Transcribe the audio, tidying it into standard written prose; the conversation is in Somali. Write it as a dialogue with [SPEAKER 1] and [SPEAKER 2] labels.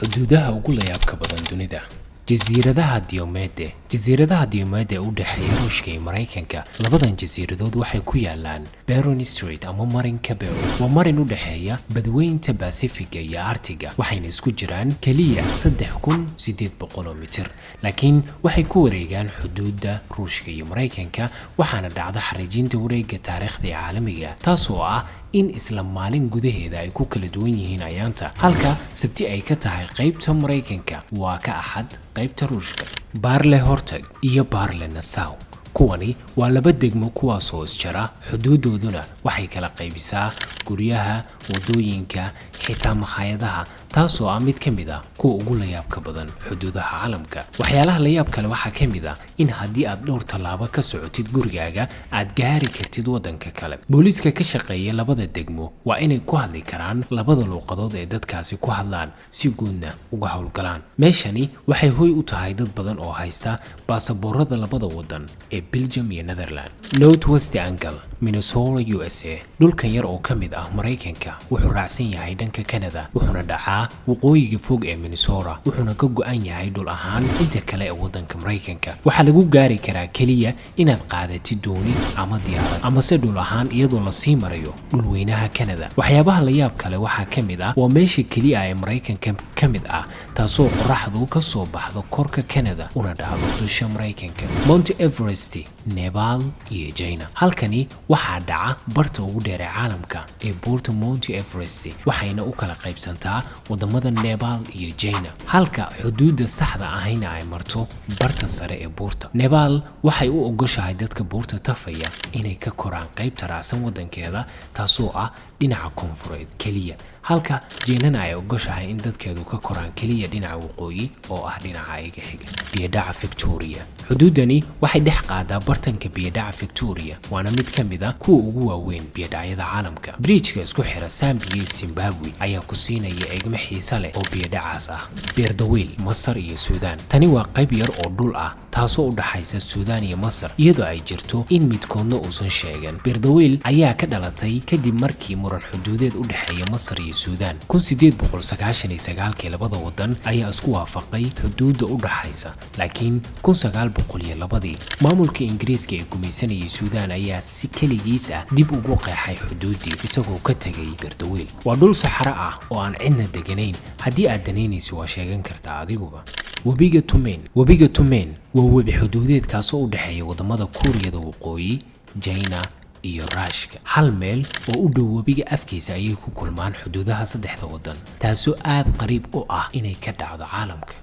[SPEAKER 1] xuduudaha ugu layaabka badan dunida. jasiiradaha Diomede u dhexeeya Ruushka iyo Mareykanka. Labadan jasiiradood waxay ku yaalaan Bering Strait ama marinka Bering. Waa marin u dhexeeya badweynta Pacific iyo Arctic, waxayna isku jiraan kaliya 3800 mitir, laakiin waxay ku wareegaan xuduudda Ruushka iyo Mareykanka, waxaana dhacda xariijinta wareegga taariikhda caalamiga, taasoo ah in isla maalin gudaheeda ay ku kala duwan yihiin ayaanta. Halka sabti ay ka tahay qaybta Mareykanka, waa ka Axad qaybta Ruushka. Barle Hortag iyo Barle Nassau, kuwani waa laba degmo kuwaas oo isjara, xuduudooduna waxay kala qaybisaa guryaha, wadooyinka, xitaa makhaayadaha, taasoo ah mid ka mid ah kuwa ugu layaabka badan xuduudaha caalamka. waxyaalaha layaab kale waxaa ka mid ah in haddii aad dhowr tallaabo ka socotid gurigaaga aad gaari kartid waddanka kale. booliiska ka shaqeeya labada degmo waa inay ku hadli karaan labada luuqadood ee dadkaasi ku hadlaan si guudna uga howlgalaan. meeshani waxay hoy u tahay dad badan oo haysta baasaboorada labada waddan ee Belgium iyo Netherlands. Northwest Angle, Minnesota, USA. dhulkan yar oo ka mid ah Mareykanka wuxuu raacsan yahay dhanka Canada, wuxuuna dhacaa waqooyiga fog ee Minnesota, wuxuuna ka go'an yahay dhul ahaan inta kale ee waddanka Mareykanka. waxaa lagu gaari karaa kaliya inaad qaadatid dooni ama diyaarad, ama se dhul ahaan iyadoo la sii marayo dhulweynaha Canada. waxyaabaha layaab kale waxaa ka mid ah waa meesha kaliya ee Mareykanka ka mid ah taasoo qoraxdu ka soo baxdo korka Canada una dhacdo dusha Mareykanka. Mount Everest, Nepal iyo China. halkani waxaa dhaca barta ugu dheer ee caalamka ee buurta Mount Everest, waxayna u kala qaybsantaa wadamada Nepal iyo China, halka xuduudda saxda ahayna ay marto barta sare ee buurta. Nepal waxay u ogoshahay dadka buurta tafaya inay ka koraan qaybta raacsan waddankeeda, taasoo ah dhinaca koonfureed kaliya, halka China ay ogoshahay in dadkeedu ka koraan kaliya dhinaca waqooyi oo ah dhinaca iga xiga. biyadaca Victoria. xuduudani waxay dhex qaadaa bartanka biyadaca Victoria, waana mid ka mid ah kuwa ugu waaweyn biyadacyada caalamka. bridge-ka isku xira Zambia iyo Zimbabwe ayaa ku siinaya eegmo xiiso leh oo biyadacaas ah. Beerdaweyl, Masar iyo Suudaan. tani waa qayb yar oo dhul ah taasoo u dhaxaysa Suudaan iyo Masar, iyadoo ay jirto in midkoodna uusan sheegan. Beerdaweyl ayaa ka dhalatay kadib markii muran xuduudeed u dhexeeya Masar iyo Suudaan 1899 labada waddan ayaa isku waafaqay xuduudda u dhaxaysa, laakiin 1902 maamulka Ingiriiska ee gumaysanayay Suudaan ayaa si kaligiis ah dib ugu qeexay xuduuddii isagoo ka tagay Beerdaweyl. waa dhul saxaro ah oo aan cidna deganayn, haddii aad danaynayso waa sheegan kartaa adiguba. webiga Tumen waa webi xuduudeed kaasoo u dhexeeya wadamada Kuuriyada Waqooyi, China iyo Ruushka. hal meel oo u dhow webiga afkiisa ayay ku kulmaan xuduudaha saddexda waddan, taasoo aad qariib u ah inay ka dhacdo caalamka.